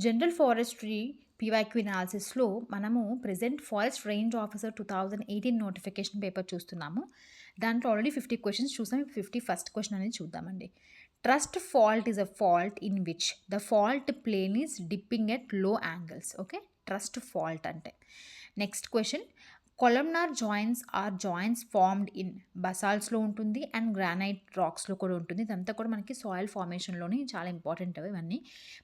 General forestry PYQ అనాలిసిస్లో మనము present forest range officer 2018 notification paper చూస్తున్నాము. దాంట్లో ఆల్రెడీ 50 క్వశ్చన్స్ చూసాం. ఇప్పుడు 51st క్వశ్చన్ అనేది చూద్దామండి. Thrust fault is a fault in which the fault plane is dipping at low angles. Okay, thrust fault అంటే. Next question, columnar joints are joints formed in బసాల్ట్స్లో ఉంటుంది and granite రాక్స్లో కూడా ఉంటుంది. ఇదంతా కూడా మనకి సాయిల్ ఫార్మేషన్లోని చాలా ఇంపార్టెంట్ అవి ఇవన్నీ.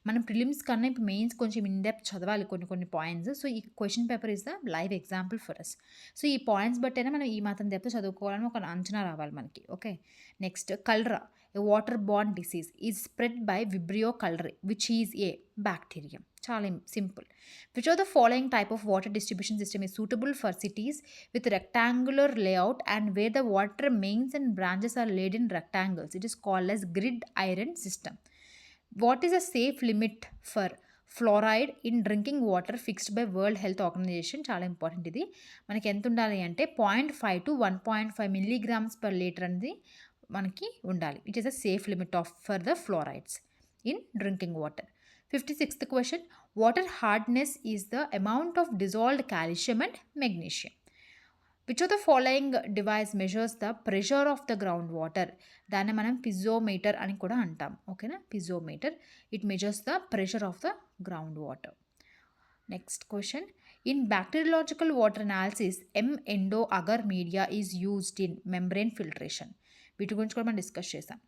మనం ప్రిలిమ్స్ కన్నా ఇప్పుడు మెయిన్స్ కొంచెం ఇన్ డెప్త్ చదవాలి కొన్ని పాయింట్స్. సో ఈ question paper is the live example for us. So ఈ పాయింట్స్ బట్టైనా మనం ఈ మాత్రం డెప్త్ చదువుకోవాలని ఒక అంచనా రావాలి మనకి. Okay, next cholera, a water borne disease is spread by vibrio cholerae which is a bacterium. చాలా simple. Which of the following type of water distribution system is suitable for cities with rectangular layout and where the water mains and branches are laid in rectangles? It is called as grid iron system. What is a safe limit for fluoride in drinking water fixed by World Health Organization? చాలా important ఇది. మనకి ఎంత ఉండాలి అంటే 0.5 to 1.5 milligrams per litre అనేది మనకి ఉండాలి. It is a safe limit of for the fluorides in drinking water. 56th question, water hardness is the amount of dissolved calcium and magnesium. Which of the following device measures the pressure of the ground water? దాన్ని మనం piezometer అని కూడా అంటాం. ఓకేనా, piezometer. It measures the pressure of the ground water. Next question, in bacteriological water analysis endo agar media is used in membrane filtration. వీటి గురించి కూడా మనం డిస్కస్ చేసాం.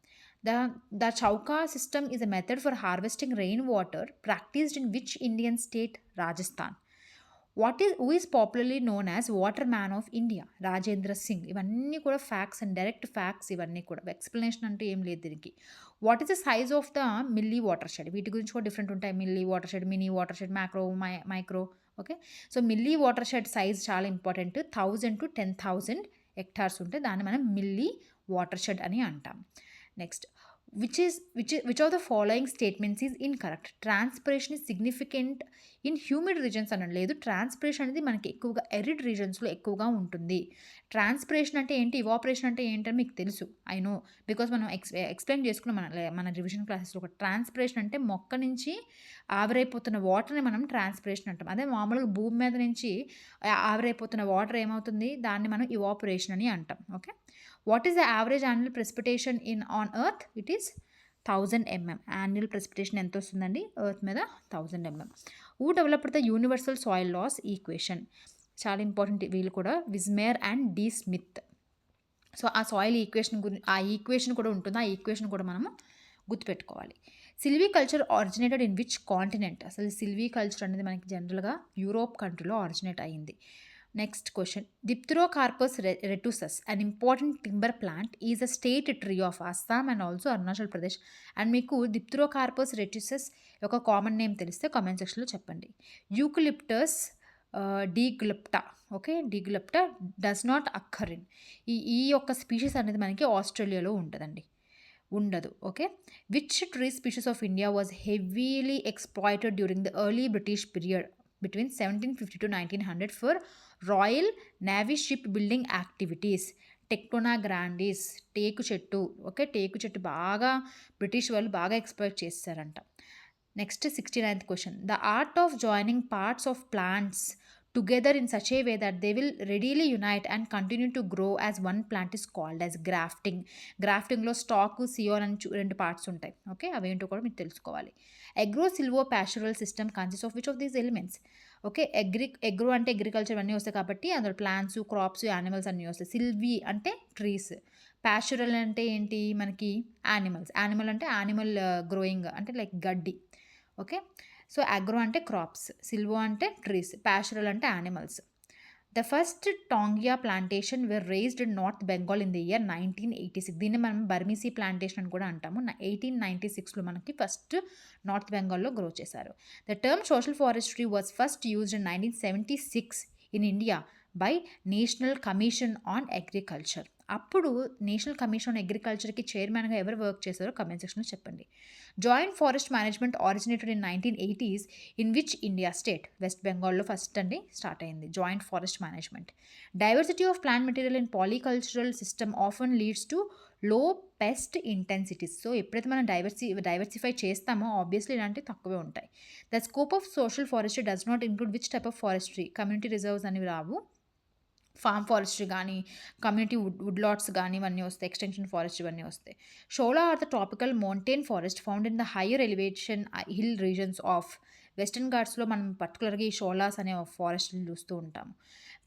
The chauka system is a method for harvesting rain water practised in which Indian state? Rajasthan. Who is popularly known as water man of India? Rajendra Singh. ఇవన్నీ కూడా facts and direct facts. ఇవన్నీ కూడా explanation అంటూ ఏం లేదు దీనికి. What is the size of the milli water shed? వీటి గురించి కూడా డిఫరెంట్ ఉంటాయి. Milli water shed, mini water shed, macro, micro. Okay, so milli water shed size చాలా ఇంపార్టెంట్. 1000 to 10,000 హెక్టార్స్ ఉంటే దాన్ని మనం మిల్లీ వాటర్ షెడ్ అని అంటాం. Next, which of the following statements is incorrect? Transpiration is significant in humid reasons అని లేదు. Transpiration అనేది మనకి ఎక్కువగా ఎరిడ్ రీజన్స్లో ఎక్కువగా ఉంటుంది. ట్రాన్స్పిరేషన్ అంటే ఏంటి, ఇవాపరేషన్ అంటే ఏంటని మీకు తెలుసు. ఐ నో, బికాస్ మనం ఎక్స్ప్లెయిన్ చేసుకున్నాం మన రివిజన్ క్లాసెస్లో. ఒక ట్రాన్స్పిరేషన్ అంటే మొక్క నుంచి ఆవిరైపోతున్న వాటర్ని మనం ట్రాన్స్పిరేషన్ అంటాం. అదే మామూలుగా భూమి మీద నుంచి ఆవిరైపోతున్న వాటర్ ఏమవుతుంది, దాన్ని మనం ఇవాపరేషన్ అని అంటాం. Okay, what is the average annual precipitation on earth? It is 1000 mm. Annual precipitation ఎంత వస్తుందండి ఎర్త్ మీద? 1000 mm. Who developed the universal soil loss equation? చాలా ఇంపార్టెంట్ వీళ్ళు కూడా, Wischmeier and D Smith. So ఆ సాయిల్ ఈక్వేషన్ ఆ equation కూడా ఉంటుంది. ఆ ఈక్వేషన్ కూడా మనము గుర్తుపెట్టుకోవాలి. Silviculture originated in which continent? అసలు సిల్వీ కల్చర్ అనేది మనకి జనరల్గా యూరోప్ కంట్రీలో ఆరిజినేట్ అయ్యింది. Next question, dipterocarpus retusus an important timber plant is a state tree of Assam and also Arunachal Pradesh. And మీకు డిప్థెరోకార్పస్ రెటుసస్ యొక్క కామన్ నేమ్ తెలిస్తే కామెంట్ సెక్షన్లో చెప్పండి. Eucalyptus deglupta. Okay, deglupta does not occur in. ఈ యొక్క స్పీషీస్ అనేది మనకి ఆస్ట్రేలియాలో ఉంటుందండి, ఉండదు. Okay, which tree species of India was heavily exploited during the early British period between 1750 to 1900 for Royal Navy ship building activities? Tectona grandis, టేకు చెట్టు. Okay, టేకు చెట్టు బాగా బ్రిటిష్ వాళ్ళు బాగా ఎక్స్ప్లోర్ చేస్తారంట. Next 69th question, the art of joining parts of plants together in such a way that they will readily unite and continue to grow as one plant is called as grafting. గ్రాఫ్టింగ్లో stock, scion అని 2 parts ఉంటాయి. Okay, అవేంటో కూడా మీరు తెలుసుకోవాలి. Agro silvo pastoral system consist of which of these elements? Okay, agro అంటే agriculture అన్నీ వస్తాయి కాబట్టి అందులో ప్లాంట్స్, క్రాప్స్, యానిమల్స్ అన్నీ వస్తాయి. సిల్వీ అంటే ట్రీస్, ప్యాస్టరల్ అంటే ఏంటి మనకి యానిమల్స్. యానిమల్ అంటే యానిమల్ గ్రోయింగ్ అంటే లైక్ గడ్డి. ఓకే, సో అగ్రో అంటే క్రాప్స్, సిల్వో అంటే ట్రీస్, ప్యాస్టరల్ అంటే animals. The first taungya plantation were raised in north Bengal in the year 1986. దీన్ని మనం బర్మీసీ ప్లాంటేషన్ అని కూడా అంటాము. 1896లో మనకి ఫస్ట్ నార్త్ బెంగాల్లో గ్రో చేశారు. The term social forestry was first used in 1976 in India by National Commission on Agriculture. అప్పుడు నేషనల్ కమిషన్ ఆన్ అగ్రికల్చర్కి చైర్మన్గా ఎవరు వర్క్ చేశారో కమెంట్ సెక్షన్లో చెప్పండి. Joint forest management originated in 1980s in which India state? West బెంగాల్లో first అండి start అయింది joint forest management. Diversity of plant material in polycultural system often leads to low pest intensities. So ఎప్పుడైతే మనం diversify చేస్తామో obviously ఇలాంటివి తక్కువే ఉంటాయి. The scope of social forestry does not include which type of forestry, community reserves అనేవి రావు. Farm forestry కానీ, community wood lots కానీ ఇవన్నీ వస్తాయి. ఎక్స్టెన్షన్ ఫారెస్ట్ ఇవన్నీ వస్తాయి. Shola or the tropical mountain forest found in the higher elevation hill regions of western ఘాట్స్లో మనం పర్టికులర్గా ఈ షోలాస్ అనే ఫారెస్ట్లు చూస్తూ ఉంటాము.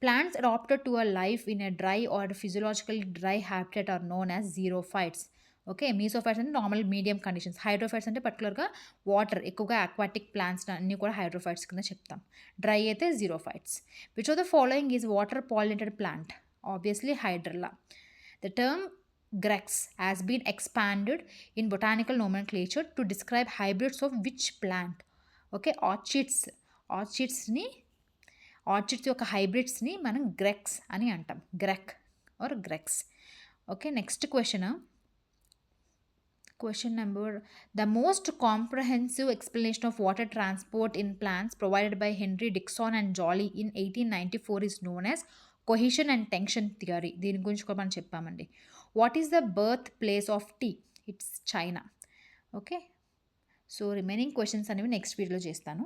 Plants adapted to a life in a dry are physiological dry habitat are known as xerophytes. Okay, mesophytes అంటే normal medium conditions. Hydrophytes అంటే పర్టికులర్గా వాటర్ ఎక్కువగా అక్వాటిక్ ప్లాంట్స్ అన్నీ కూడా హైడ్రోఫైట్స్ కింద చెప్తాం. డ్రై అయితే xerophytes. Which of the following is water pollinated plant? Obviously, hydrilla. The term Grex has been expanded in botanical nomenclature to describe hybrids of which plant? Okay, ఆర్చిడ్స్ని orchids యొక్క హైబ్రిడ్స్ని మనం grex అని అంటాం. Grex or grex. Okay, next Question number: the most comprehensive explanation of water transport in plants provided by Henry Dixon and Joly in 1894 is known as cohesion and tension theory. దీని గురించి కూడా మనం చెప్పామండి. What is the birth place of tea? It's China. Okay, so remaining questions అనేవి next వీడియోలో చేస్తాను.